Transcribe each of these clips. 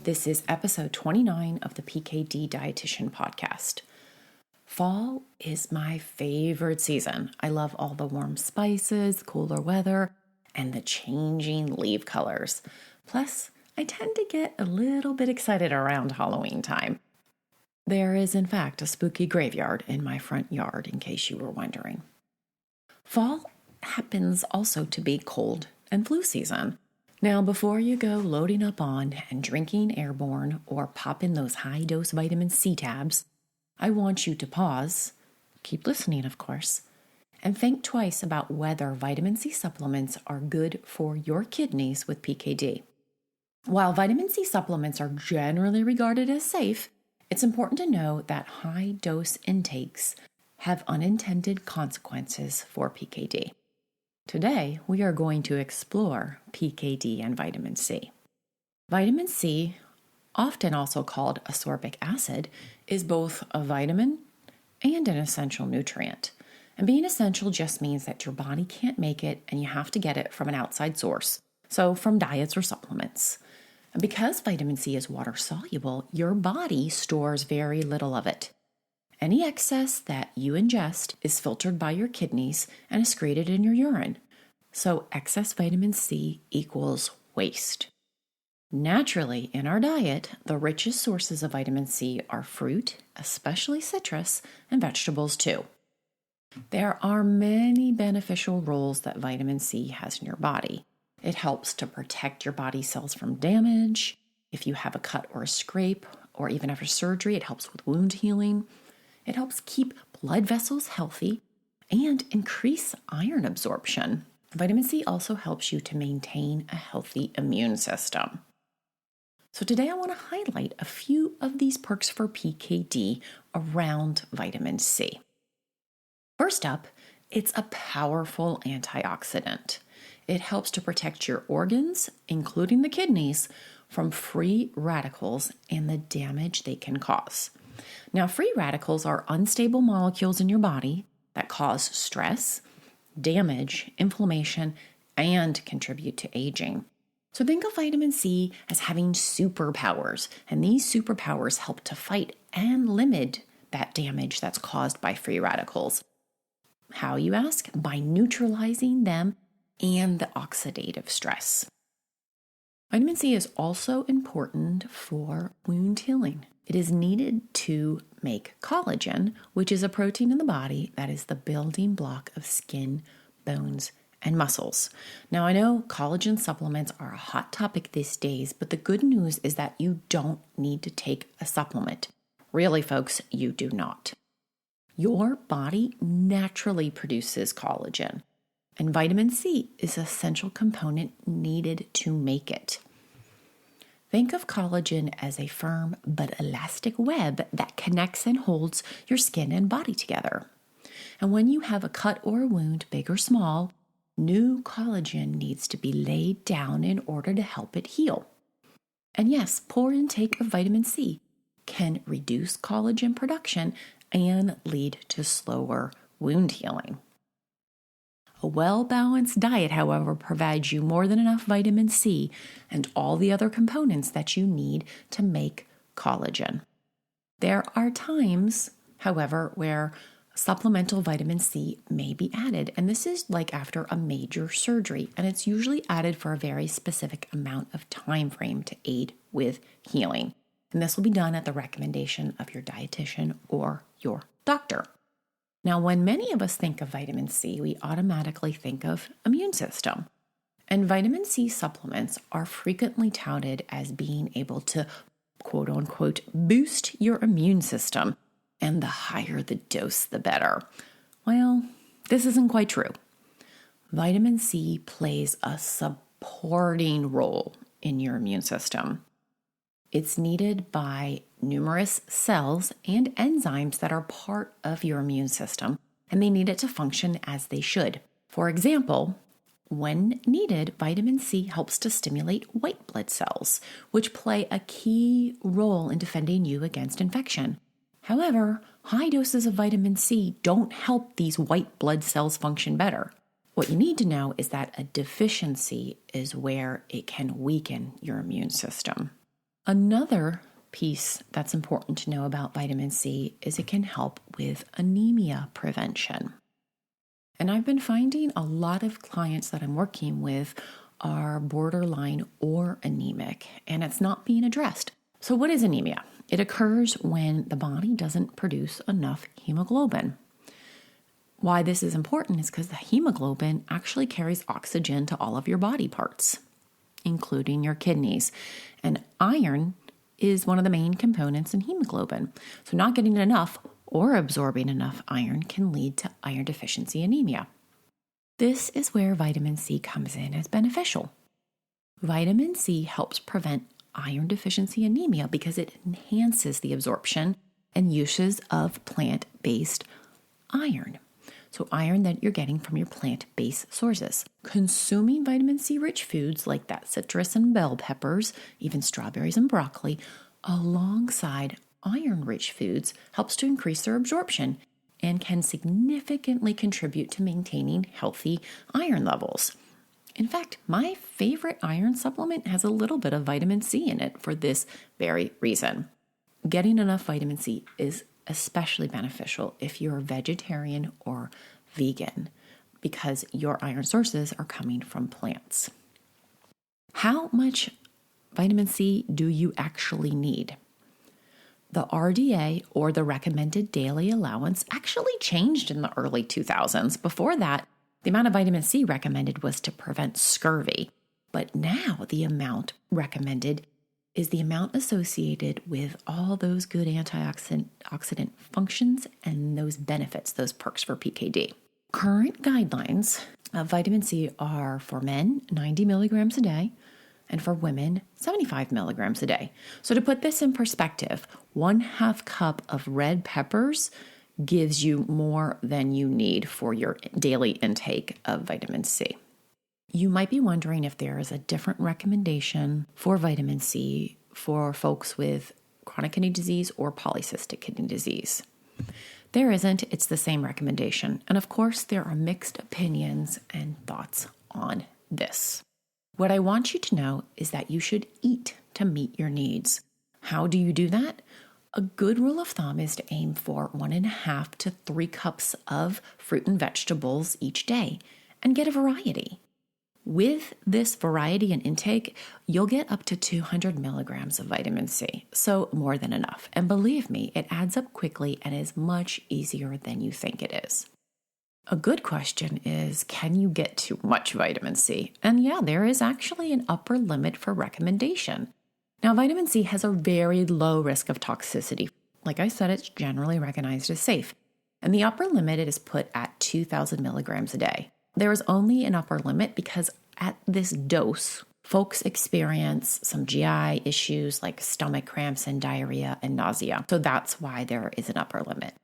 This is episode 29 of the PKD Dietitian podcast. Fall is my favorite season. I love all the warm spices, cooler weather, and the changing leaf colors. Plus, I tend to get a little bit excited around Halloween time. There is, in fact, a spooky graveyard in my front yard, in case you were wondering. Fall happens also to be cold and flu season. Now, before you go loading up on and drinking airborne or popping those high-dose vitamin C tabs, I want you to pause, keep listening, of course, and think twice about whether vitamin C supplements are good for your kidneys with PKD. While vitamin C supplements are generally regarded as safe, it's important to know that high-dose intakes have unintended consequences for PKD. Today, we are going to explore PKD and vitamin C. Vitamin C, often also called ascorbic acid, is both a vitamin and an essential nutrient. And being essential just means that your body can't make it and you have to get it from an outside source, so from diets or supplements. And because vitamin C is water soluble, your body stores very little of it. Any excess that you ingest is filtered by your kidneys and is excreted in your urine. So excess vitamin C equals waste. Naturally, in our diet, the richest sources of vitamin C are fruit, especially citrus, and vegetables too. There are many beneficial roles that vitamin C has in your body. It helps to protect your body cells from damage. If you have a cut or a scrape, or even after surgery, it helps with wound healing. It helps keep blood vessels healthy and increase iron absorption. Vitamin C also helps you to maintain a healthy immune system. So today I want to highlight a few of these perks for PKD around vitamin C. First up, it's a powerful antioxidant. It helps to protect your organs, including the kidneys, from free radicals and the damage they can cause. Now, free radicals are unstable molecules in your body that cause stress, damage, inflammation, and contribute to aging. So think of vitamin C as having superpowers, and these superpowers help to fight and limit that damage that's caused by free radicals. How, you ask? By neutralizing them and the oxidative stress. Vitamin C is also important for wound healing. It is needed to make collagen, which is a protein in the body that is the building block of skin, bones, and muscles. Now, I know collagen supplements are a hot topic these days, but the good news is that you don't need to take a supplement. Really, folks, you do not. Your body naturally produces collagen, and vitamin C is an essential component needed to make it. Think of collagen as a firm but elastic web that connects and holds your skin and body together. And when you have a cut or a wound, big or small, new collagen needs to be laid down in order to help it heal. And yes, poor intake of vitamin C can reduce collagen production and lead to slower wound healing. A well-balanced diet, however, provides you more than enough vitamin C and all the other components that you need to make collagen. There are times, however, where supplemental vitamin C may be added, and this is like after a major surgery, and it's usually added for a very specific amount of time frame to aid with healing. And this will be done at the recommendation of your dietitian or your doctor. Now, when many of us think of vitamin C, we automatically think of immune system. And vitamin C supplements are frequently touted as being able to, quote unquote, boost your immune system. And the higher the dose, the better. Well, this isn't quite true. Vitamin C plays a supporting role in your immune system. It's needed by numerous cells and enzymes that are part of your immune system, and they need it to function as they should. For example, when needed, vitamin C helps to stimulate white blood cells, which play a key role in defending you against infection. However, high doses of vitamin C don't help these white blood cells function better. What you need to know is that a deficiency is where it can weaken your immune system. Another piece that's important to know about vitamin C is it can help with anemia prevention. And I've been finding a lot of clients that I'm working with are borderline or anemic, and it's not being addressed. So what is anemia? It occurs when the body doesn't produce enough hemoglobin. Why this is important is because the hemoglobin actually carries oxygen to all of your body parts, including your kidneys. And iron is one of the main components in hemoglobin. So not getting enough or absorbing enough iron can lead to iron deficiency anemia. This is where vitamin C comes in as beneficial. Vitamin C helps prevent iron deficiency anemia because it enhances the absorption and uses of plant-based iron. So iron that you're getting from your plant-based sources. Consuming vitamin C-rich foods like that citrus and bell peppers, even strawberries and broccoli, alongside iron-rich foods helps to increase their absorption and can significantly contribute to maintaining healthy iron levels. In fact, my favorite iron supplement has a little bit of vitamin C in it for this very reason. Getting enough vitamin C is especially beneficial if you're a vegetarian or vegan because your iron sources are coming from plants. How much vitamin C do you actually need? The RDA, or the recommended daily allowance, actually changed in the early 2000s. Before that, the amount of vitamin C recommended was to prevent scurvy. But now the amount recommended is the amount associated with all those good antioxidant functions and those benefits, those perks for PKD. Current guidelines of vitamin C are for men, 90 milligrams a day, and for women, 75 milligrams a day. So to put this in perspective, 1/2 cup of red peppers gives you more than you need for your daily intake of vitamin C. You might be wondering if there is a different recommendation for vitamin C for folks with chronic kidney disease or polycystic kidney disease. There isn't, it's the same recommendation. And of course, there are mixed opinions and thoughts on this. What I want you to know is that you should eat to meet your needs. How do you do that? A good rule of thumb is to aim for 1.5 to 3 cups of fruit and vegetables each day and get a variety. With this variety and intake, you'll get up to 200 milligrams of vitamin C, so more than enough. And believe me, it adds up quickly and is much easier than you think it is. A good question is, can you get too much vitamin C? And yeah, there is actually an upper limit for recommendation. Now, vitamin C has a very low risk of toxicity. Like I said, it's generally recognized as safe. And the upper limit is put at 2,000 milligrams a day. There is only an upper limit because at this dose, folks experience some GI issues like stomach cramps and diarrhea and nausea. So that's why there is an upper limit.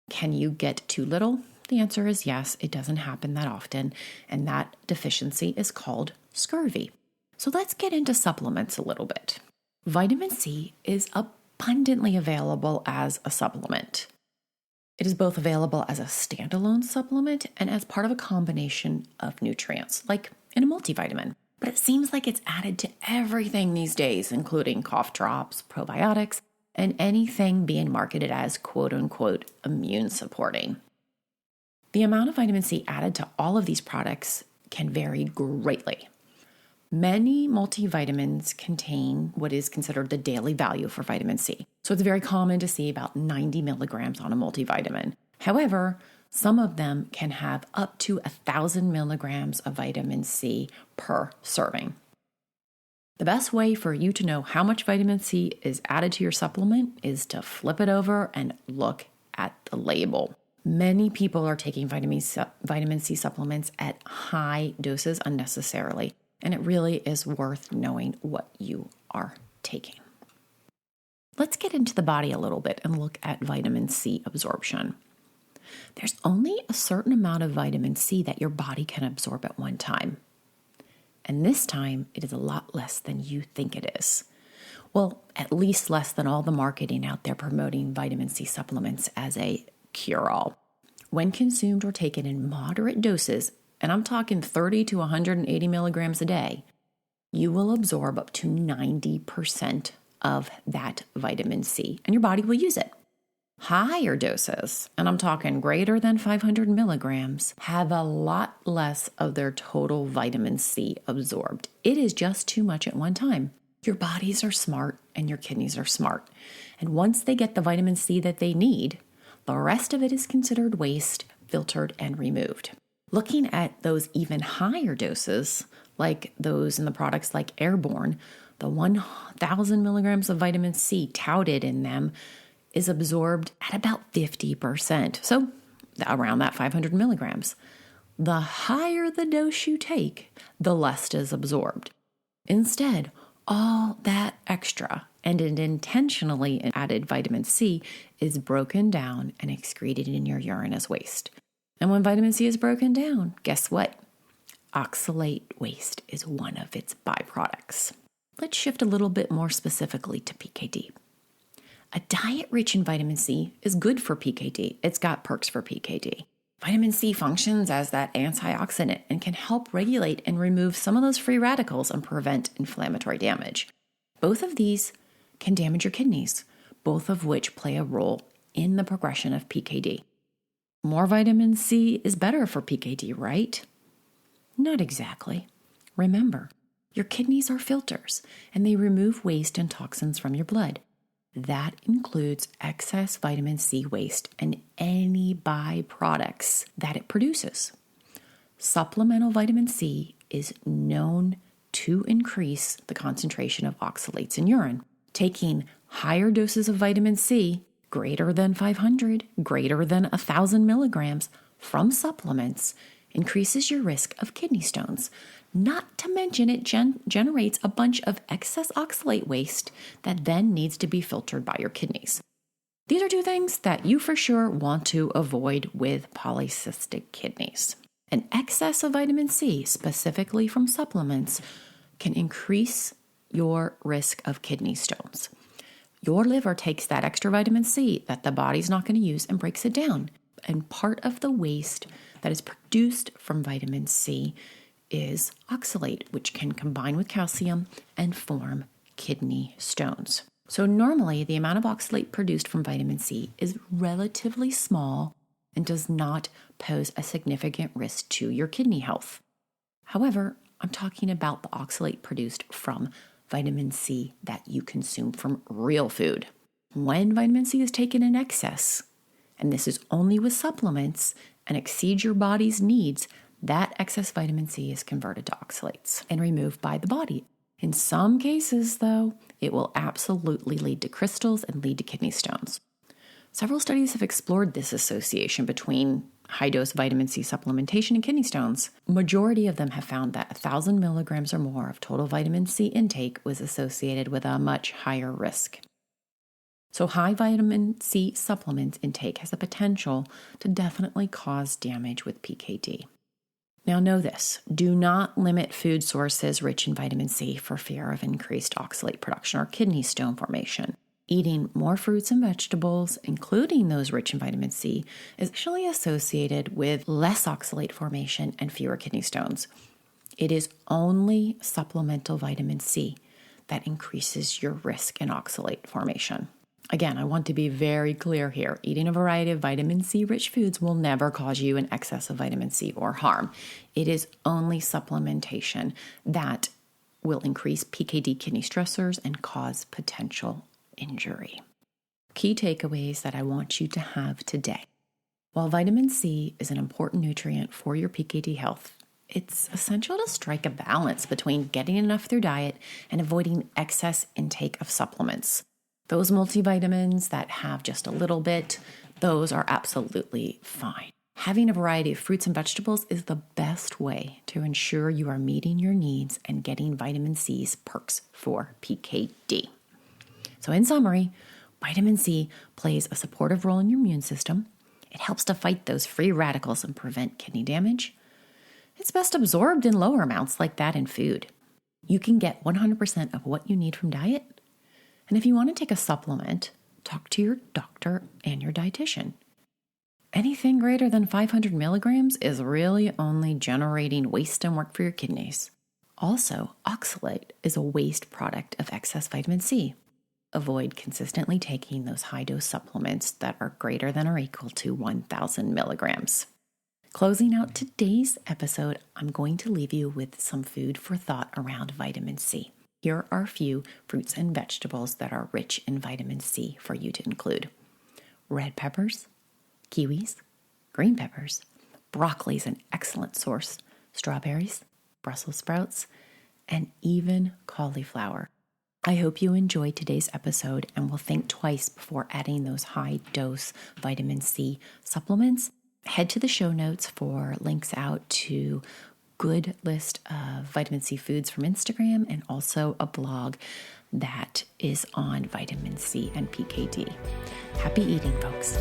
Can you get too little? The answer is yes, it doesn't happen that often, and that deficiency is called scurvy. So let's get into supplements a little bit. Vitamin C is abundantly available as a supplement. It is both available as a standalone supplement and as part of a combination of nutrients, like in a multivitamin. But it seems like it's added to everything these days, including cough drops, probiotics, and anything being marketed as quote-unquote immune supporting. The amount of vitamin C added to all of these products can vary greatly. Many multivitamins contain what is considered the daily value for vitamin C. So it's very common to see about 90 milligrams on a multivitamin. However, some of them can have up to 1,000 milligrams of vitamin C per serving. The best way for you to know how much vitamin C is added to your supplement is to flip it over and look at the label. Many people are taking vitamin C supplements at high doses unnecessarily. And it really is worth knowing what you are taking. Let's get into the body a little bit and look at vitamin C absorption. There's only a certain amount of vitamin C that your body can absorb at one time. And this time, it is a lot less than you think it is. Well, at least less than all the marketing out there promoting vitamin C supplements as a cure-all. When consumed or taken in moderate doses, and I'm talking 30 to 180 milligrams a day, you will absorb up to 90% of that vitamin C, and your body will use it. Higher doses, and I'm talking greater than 500 milligrams, have a lot less of their total vitamin C absorbed. It is just too much at one time. Your bodies are smart and your kidneys are smart. And once they get the vitamin C that they need, the rest of it is considered waste, filtered, and removed. Looking at those even higher doses, like those in the products like Airborne, the 1,000 milligrams of vitamin C touted in them is absorbed at about 50%. So around that 500 milligrams. The higher the dose you take, the less is absorbed. Instead, all that extra and an intentionally added vitamin C is broken down and excreted in your urine as waste. And when vitamin C is broken down, guess what? Oxalate waste is one of its byproducts. Let's shift a little bit more specifically to PKD. A diet rich in vitamin C is good for PKD. It's got perks for PKD. Vitamin C functions as that antioxidant and can help regulate and remove some of those free radicals and prevent inflammatory damage. Both of these can damage your kidneys, both of which play a role in the progression of PKD. More vitamin C is better for PKD, right? Not exactly. Remember, your kidneys are filters and they remove waste and toxins from your blood. That includes excess vitamin C waste and any byproducts that it produces. Supplemental vitamin C is known to increase the concentration of oxalates in urine. Taking higher doses of vitamin C, greater than 500, greater than 1,000 milligrams from supplements, increases your risk of kidney stones. Not to mention it generates a bunch of excess oxalate waste that then needs to be filtered by your kidneys. These are two things that you for sure want to avoid with polycystic kidneys. An excess of vitamin C, specifically from supplements, can increase your risk of kidney stones. Your liver takes that extra vitamin C that the body's not going to use and breaks it down. And part of the waste that is produced from vitamin C is oxalate, which can combine with calcium and form kidney stones. So normally the amount of oxalate produced from vitamin C is relatively small and does not pose a significant risk to your kidney health. However, I'm talking about the oxalate produced from vitamin C that you consume from real food. When vitamin C is taken in excess, and this is only with supplements, and exceeds your body's needs, that excess vitamin C is converted to oxalates and removed by the body. In some cases, though, it will absolutely lead to crystals and lead to kidney stones. Several studies have explored this association between high-dose vitamin C supplementation and kidney stones. Majority of them have found that 1,000 milligrams or more of total vitamin C intake was associated with a much higher risk. So high vitamin C supplement intake has the potential to definitely cause damage with PKD. Now know this, do not limit food sources rich in vitamin C for fear of increased oxalate production or kidney stone formation. Eating more fruits and vegetables, including those rich in vitamin C, is actually associated with less oxalate formation and fewer kidney stones. It is only supplemental vitamin C that increases your risk in oxalate formation. Again, I want to be very clear here. Eating a variety of vitamin C-rich foods will never cause you an excess of vitamin C or harm. It is only supplementation that will increase PKD kidney stressors and cause potential injury. Key takeaways that I want you to have today. While vitamin C is an important nutrient for your PKD health, it's essential to strike a balance between getting enough through diet and avoiding excess intake of supplements. Those multivitamins that have just a little bit, those are absolutely fine. Having a variety of fruits and vegetables is the best way to ensure you are meeting your needs and getting vitamin C's perks for PKD. So in summary, vitamin C plays a supportive role in your immune system. It helps to fight those free radicals and prevent kidney damage. It's best absorbed in lower amounts like that in food. You can get 100% of what you need from diet. And if you want to take a supplement, talk to your doctor and your dietitian. Anything greater than 500 milligrams is really only generating waste and work for your kidneys. Also, oxalate is a waste product of excess vitamin C. avoid consistently taking those high-dose supplements that are greater than or equal to 1,000 milligrams. Closing out today's episode, I'm going to leave you with some food for thought around vitamin C. Here are a few fruits and vegetables that are rich in vitamin C for you to include. Red peppers, kiwis, green peppers, broccoli is an excellent source, strawberries, Brussels sprouts, and even cauliflower. I hope you enjoyed today's episode and will think twice before adding those high-dose vitamin C supplements. Head to the show notes for links out to good list of vitamin C foods from Instagram and also a blog that is on vitamin C and PKD. Happy eating, folks.